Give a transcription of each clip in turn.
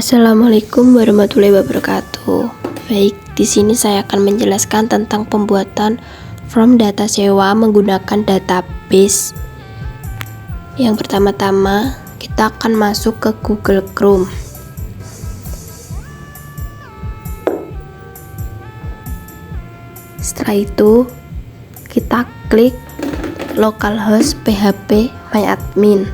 Assalamualaikum warahmatullahi wabarakatuh. Baik, di sini saya akan menjelaskan tentang pembuatan form data sewa menggunakan database. Yang pertama-tama, kita akan masuk ke Google Chrome. Setelah itu, kita klik localhost php myadmin.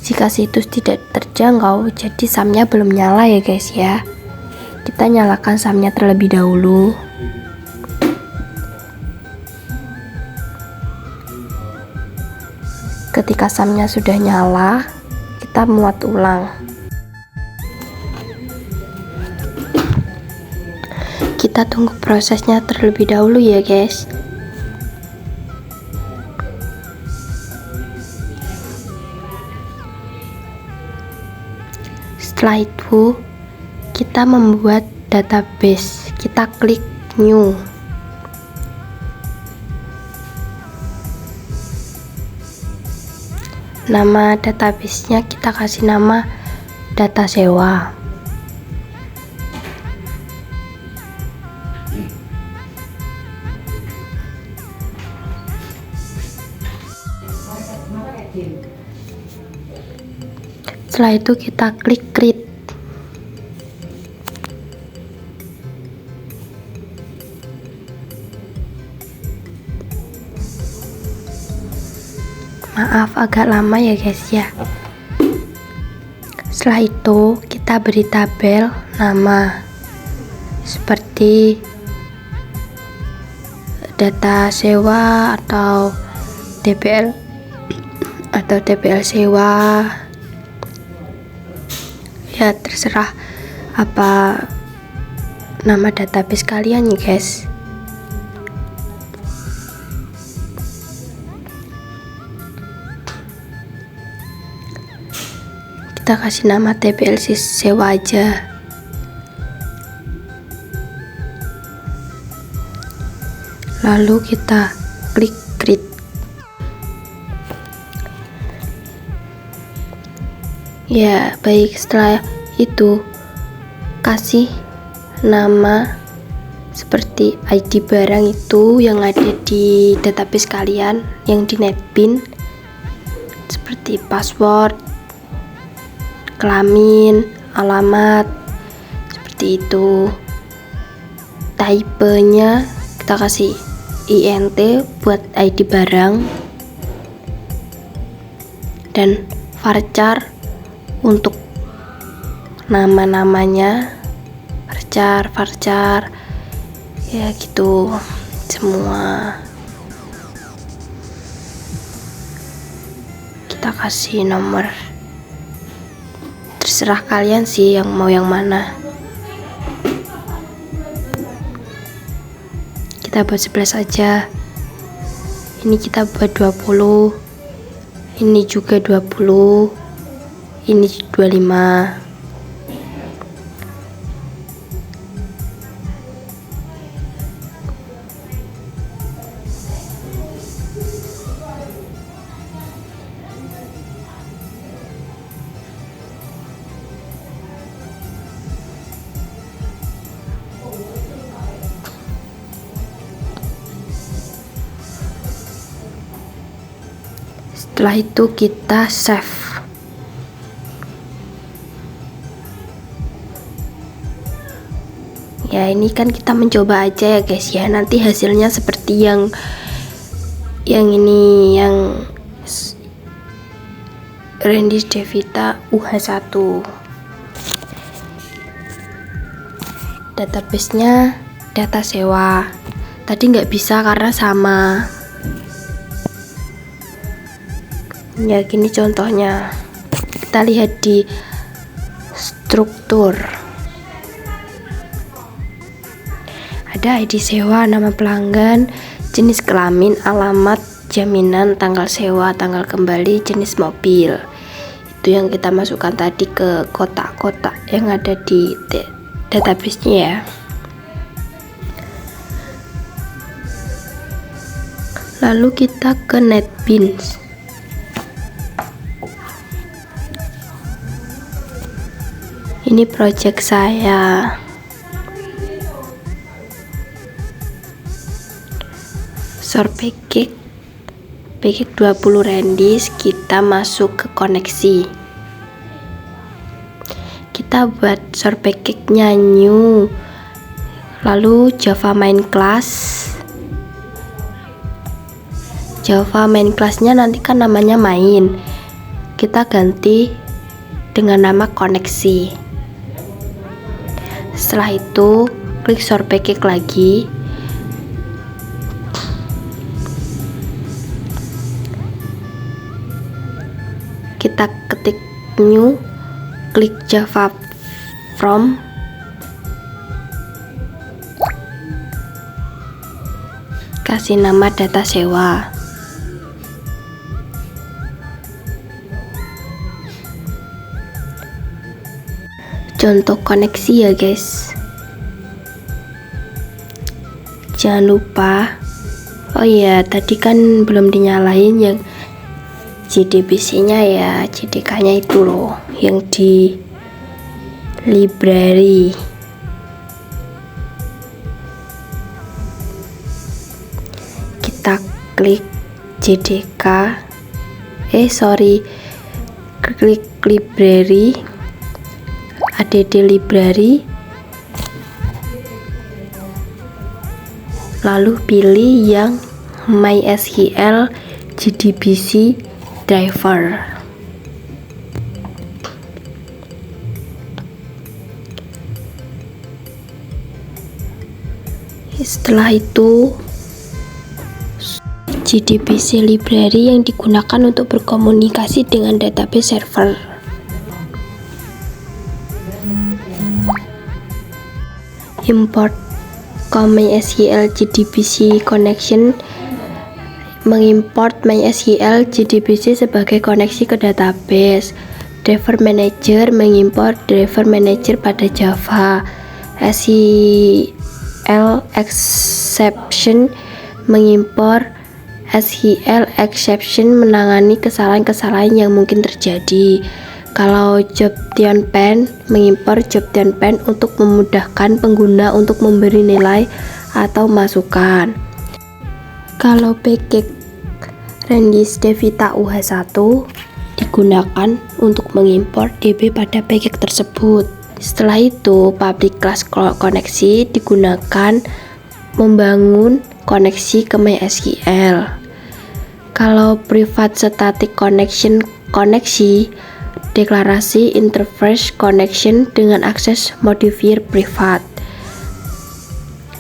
Jika situs tidak terjangkau, jadi SAM-nya belum nyala ya guys ya. Kita nyalakan SAM-nya terlebih dahulu. Ketika SAM-nya sudah nyala, kita muat ulang. Kita tunggu prosesnya terlebih dahulu ya guys. Setelah itu, kita membuat database. Kita klik new. Nama database-nya kita kasih nama data sewa. Setelah itu kita klik create. Maaf agak lama ya guys ya. Setelah itu kita beri tabel nama seperti data sewa atau DPL sewa. Ya terserah apa nama database kalian ya guys. Kita kasih nama TPL sewa aja. Lalu kita klik create. Ya, baik, setelah itu kasih nama seperti ID barang itu yang ada di database kalian yang di netbin, seperti password, kelamin, alamat, seperti itu. Typenya kita kasih INT buat ID barang, dan varchar untuk nama-namanya, varchar ya gitu semua. Kita kasih nomor, terserah kalian sih yang mau yang mana. Kita buat 11 aja. Ini kita buat 20. Ini juga 20. Ini 25. Setelah itu kita save. Ya ini kan kita mencoba aja ya guys ya. Nanti hasilnya seperti yang ini, yang Randy Devita UH1. Database-nya data sewa. Tadi nggak bisa karena sama. Ya gini contohnya. Kita lihat di struktur. Ada ID sewa, nama pelanggan, jenis kelamin, alamat, jaminan, tanggal sewa, tanggal kembali, jenis mobil. Itu yang kita masukkan tadi ke kotak-kotak yang ada di database-nya ya. Lalu kita ke NetBeans. Ini project saya. Package 20 rendis, kita masuk ke koneksi. Kita buat package nya new, lalu Java main class. Java main classnya nanti kan namanya main, kita ganti dengan nama koneksi. Setelah itu klik package lagi, kita ketik new, klik Java from, kasih nama data sewa. Contoh koneksi ya guys, jangan lupa, oh iya tadi kan belum dinyalain yang JDBC nya ya, JDK nya itu loh yang di library. Kita klik JDK, klik library, add library, lalu pilih yang MySQL JDBC driver. Setelah itu JDBC library yang digunakan untuk berkomunikasi dengan database server. Import MySQL JDBC connection, mengimport MySQL JDBC sebagai koneksi ke database. Driver manager, mengimport driver manager pada Java. SQL exception, mengimport SQL exception, menangani kesalahan-kesalahan yang mungkin terjadi. Kalau JobTianPen, mengimport JobTianPen untuk memudahkan pengguna untuk memberi nilai atau masukan. Kalau package Rendis Devita UH1 digunakan untuk mengimport DB pada package tersebut. Setelah itu, public class koneksi digunakan membangun koneksi ke MySQL. Kalau private static connection koneksi, deklarasi interface connection dengan akses modifier privat.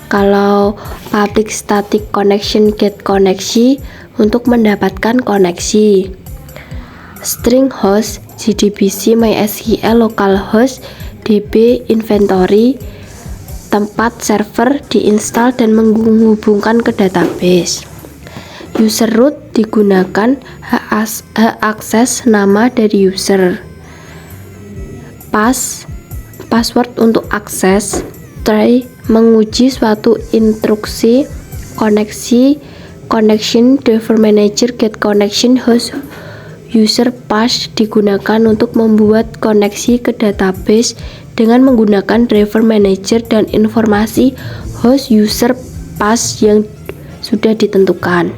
Kalau public static connection get koneksi untuk mendapatkan koneksi. String host JDBC MySQL localhost DB inventory, tempat server diinstal dan menghubungkan ke database. User root digunakan hak akses nama dari user. Password untuk akses. Try menguji suatu instruksi koneksi, connection, driver manager, get connection, host user pass digunakan untuk membuat koneksi ke database dengan menggunakan driver manager dan informasi host user pass yang sudah ditentukan.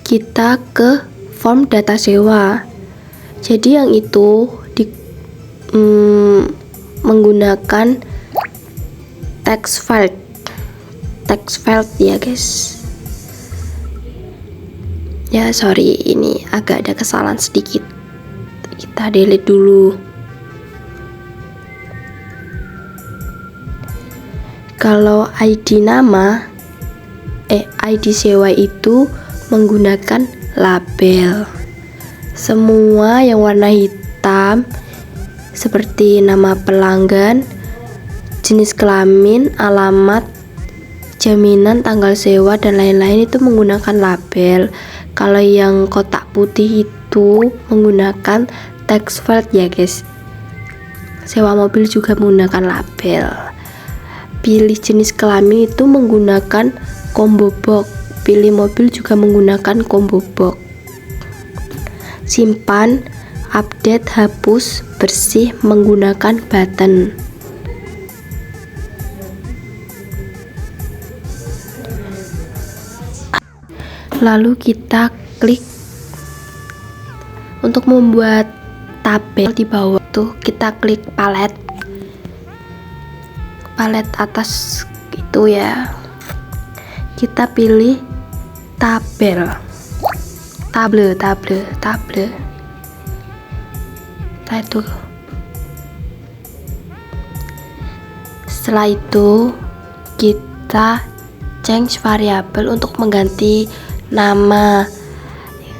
Kita ke form data sewa. Jadi yang itu menggunakan text file ya guys. Ya sorry, ini agak ada kesalahan sedikit, kita delete dulu. Kalau ID nama ID sewa itu menggunakan label. Semua yang warna hitam seperti nama pelanggan, jenis kelamin, alamat, jaminan, tanggal sewa dan lain-lain itu menggunakan label. Kalau yang kotak putih itu menggunakan text field ya guys. Sewa mobil juga menggunakan label. pilih jenis kelamin itu menggunakan combo box, pilih mobil juga menggunakan combo box. Simpan, update, hapus, bersih menggunakan button. Lalu kita klik untuk membuat tabel. Di bawah tuh kita klik palet atas itu ya, kita pilih tabel. Nah, itu setelah itu kita change variabel untuk mengganti nama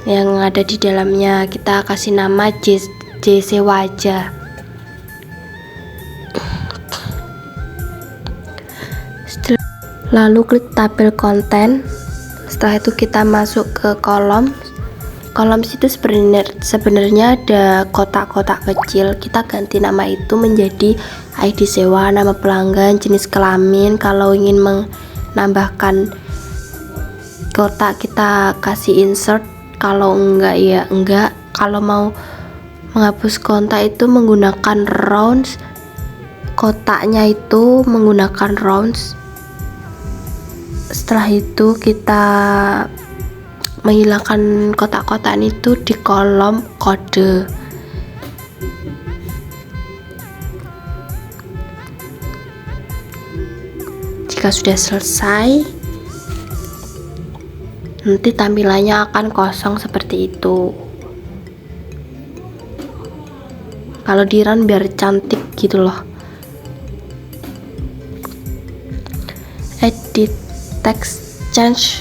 yang ada di dalamnya. Kita kasih nama JC wajah. Lalu klik tabel konten. Setelah itu kita masuk ke kolom situ. Sebenarnya ada kotak-kotak kecil. Kita ganti nama itu menjadi ID sewa, nama pelanggan, jenis kelamin. Kalau ingin menambahkan kotak kita kasih insert, kalau enggak ya enggak. Kalau mau menghapus kontak itu menggunakan rounds, kotaknya itu menggunakan rounds. Setelah itu kita menghilangkan kotak-kotak itu di kolom kode. Jika sudah selesai, nanti tampilannya akan kosong seperti itu. Kalau di run biar cantik gitu loh. Edit text, change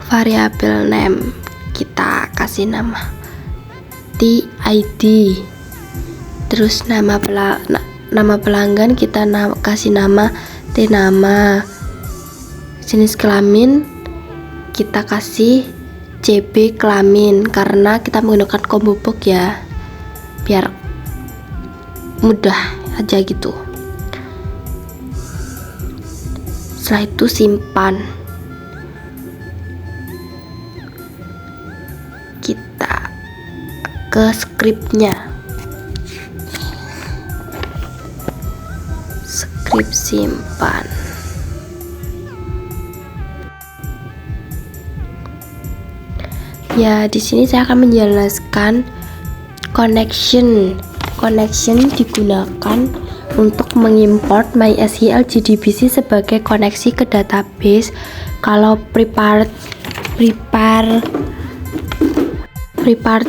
variable name, kita kasih nama TID. Terus nama pelanggan kita kasih nama nama. Jenis kelamin kita kasih CB kelamin karena kita menggunakan combo box ya, biar mudah aja gitu. Setelah itu simpan. Kita ke scriptnya, script simpan. Ya, di sini saya akan menjelaskan connection. Connection digunakan untuk mengimport MySQL JDBC sebagai koneksi ke database. Kalau prepare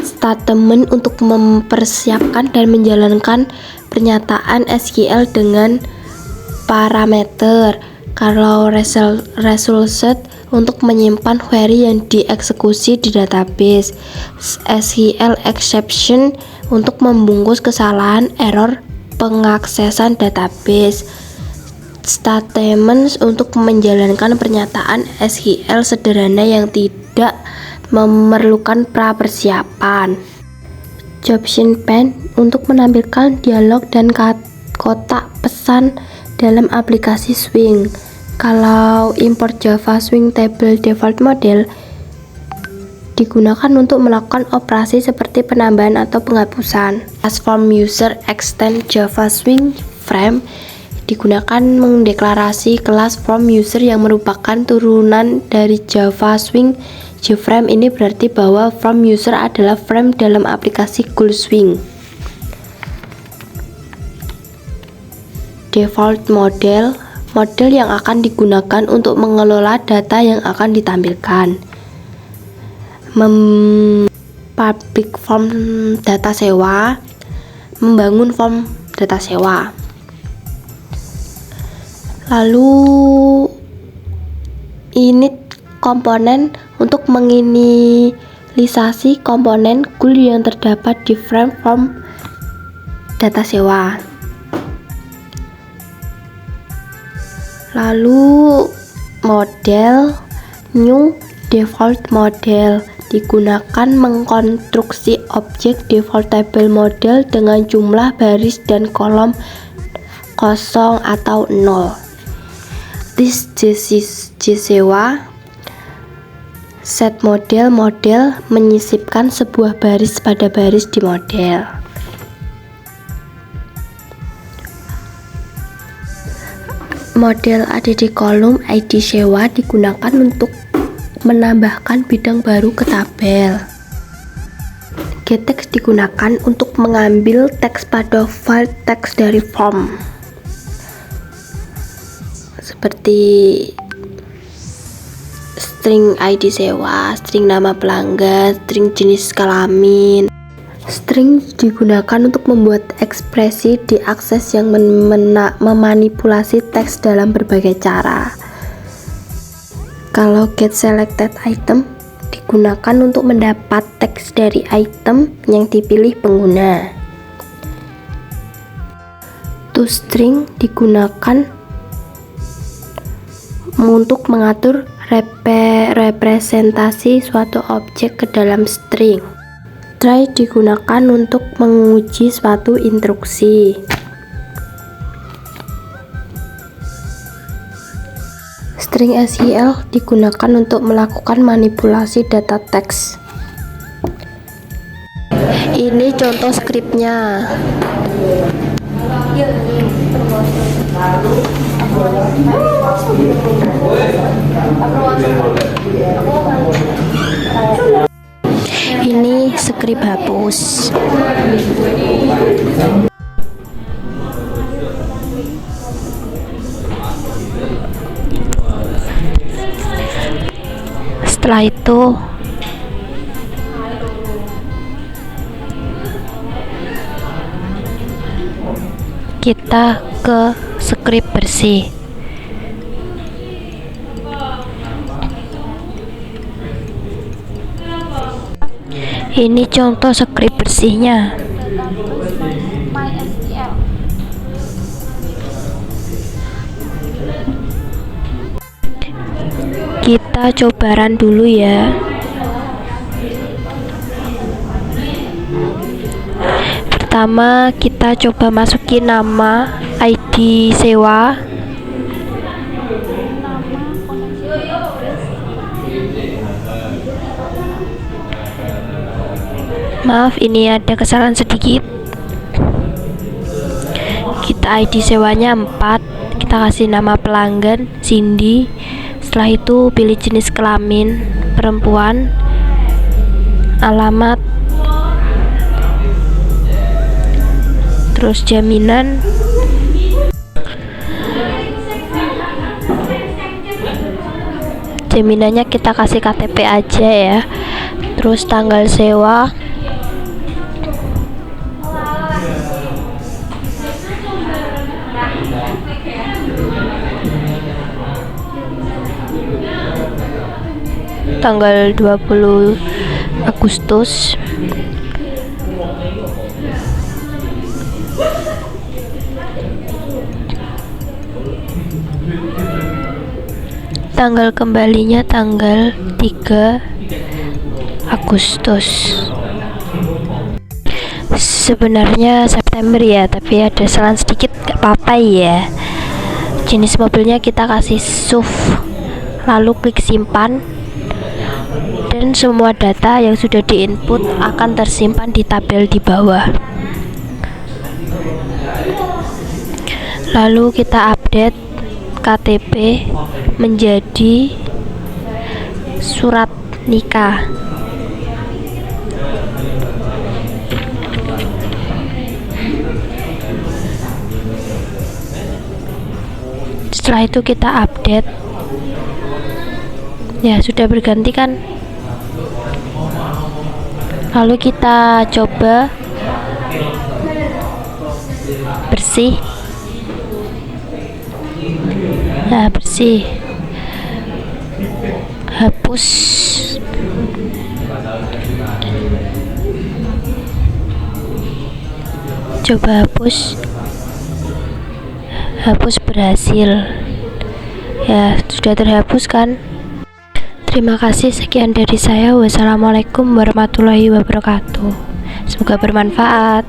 statement untuk mempersiapkan dan menjalankan pernyataan SQL dengan parameter. Kalau result untuk menyimpan query yang dieksekusi di database. SQL exception untuk membungkus kesalahan error pengaksesan database. Statements untuk menjalankan pernyataan SQL sederhana yang tidak memerlukan pra-persiapan. Jobsin pane untuk menampilkan dialog dan kotak pesan dalam aplikasi Swing. Kalau import Java Swing Table Default Model digunakan untuk melakukan operasi seperti penambahan atau penghapusan. Transform User Extend Java Swing Frame digunakan mendeklarasi kelas From User yang merupakan turunan dari Java Swing. JFrame ini berarti bahwa From User adalah frame dalam aplikasi GoldSwing. Default Model yang akan digunakan untuk mengelola data yang akan ditampilkan. Public form data sewa, membangun form data sewa. Lalu init komponen untuk menginisialisasi komponen GUL yang terdapat di frame form data sewa. Lalu model new default model digunakan mengkonstruksi objek default table model dengan jumlah baris dan kolom kosong atau 0. This Sewa set model menyisipkan sebuah baris pada baris di model. Model ada di kolom ID sewa digunakan untuk menambahkan bidang baru ke tabel. Gettext digunakan untuk mengambil teks pada file teks dari form, seperti string ID sewa, string nama pelanggan, string jenis kelamin. String digunakan untuk membuat ekspresi diakses yang memanipulasi teks dalam berbagai cara. Kalau get selected item digunakan untuk mendapat teks dari item yang dipilih pengguna. ToString digunakan untuk mengatur representasi suatu objek ke dalam string. Try digunakan untuk menguji suatu instruksi. String SQL digunakan untuk melakukan manipulasi data teks. Ini contoh skripnya. Ini skrip hapus. Setelah itu kita ke skrip bersih. Ini contoh skrip bersihnya. Kita coba run dulu ya. Pertama kita coba masukin nama ID sewa. Maaf, ini ada kesalahan sedikit. Kita ID sewanya 4. Kita kasih nama pelanggan Cindy. Setelah itu pilih jenis kelamin perempuan, alamat, terus jaminan. Jaminannya kita kasih KTP aja ya. Terus tanggal sewa, tanggal 20 Agustus. Tanggal kembalinya tanggal 3 Agustus. Sebenarnya September ya, tapi ada kesalahan sedikit, gak apa-apa ya. Jenis mobilnya kita kasih SUV, lalu klik simpan, dan semua data yang sudah diinput akan tersimpan di tabel di bawah. Lalu kita update KTP menjadi surat nikah. Setelah itu kita update. Ya, sudah berganti kan? Lalu kita coba bersih. Nah, bersih. Hapus. Coba hapus. Hapus berhasil. Ya, sudah terhapus kan? Terima kasih, sekian dari saya. Wassalamualaikum warahmatullahi wabarakatuh. Semoga bermanfaat.